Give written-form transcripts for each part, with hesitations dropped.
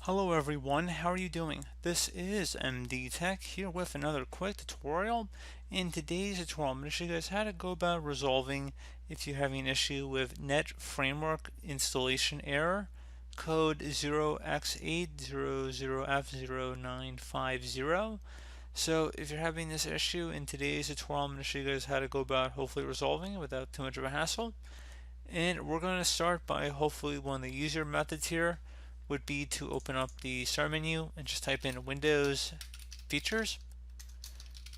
Hello everyone, how are you doing? This is MD Tech here with another quick tutorial. In today's tutorial, I'm going to show you guys how to go about resolving if you're having an issue with Net Framework installation error, code 0x800f0950. So if you're having this issue in today's tutorial, I'm going to show you guys how to go about hopefully resolving it without too much of a hassle. And we're going to start by hopefully one of the easier methods here would be to open up the start menu and just type in Windows Features.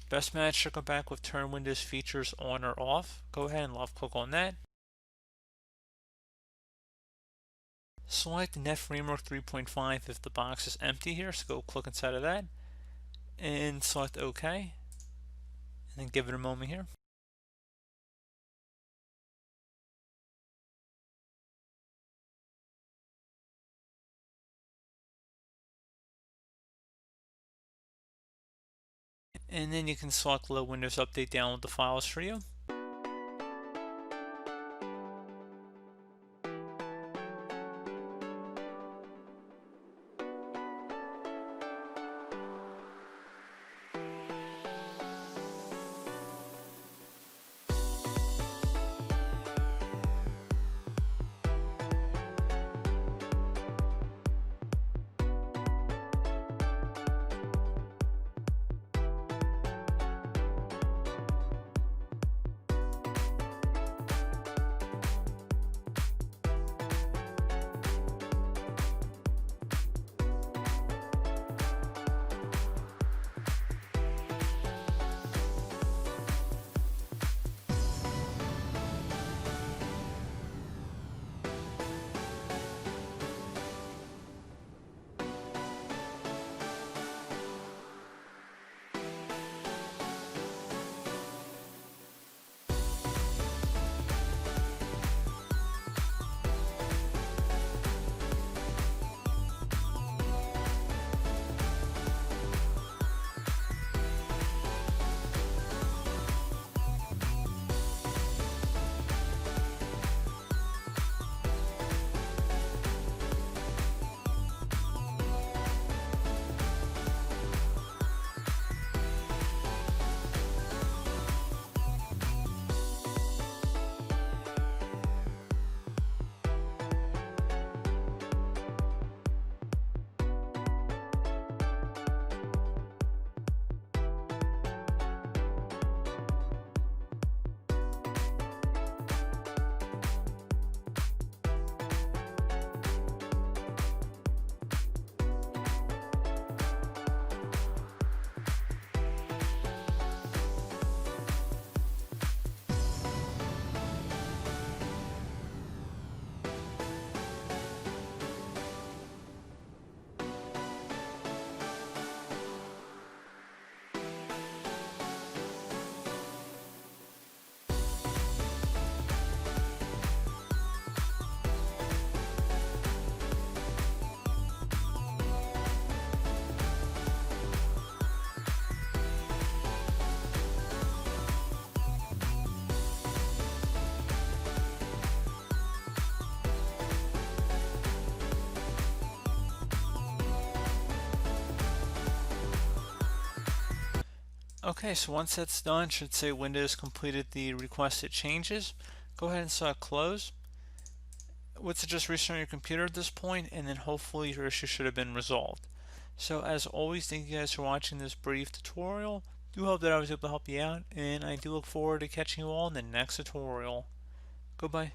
Best match should come back with turn Windows Features on or off. Go ahead and left click on that. Select Net Framework 3.5 if the box is empty here, so go click inside of that and select OK, and then give it a moment here. And then you can select Load Windows Update, download the files for you. Okay, so once that's done, it should say Windows completed the requested changes. Go ahead and select Close. What's just restart your computer at this point, and then hopefully your issue should have been resolved. So as always, thank you guys for watching this brief tutorial. Do hope that I was able to help you out, and I do look forward to catching you all in the next tutorial. Goodbye.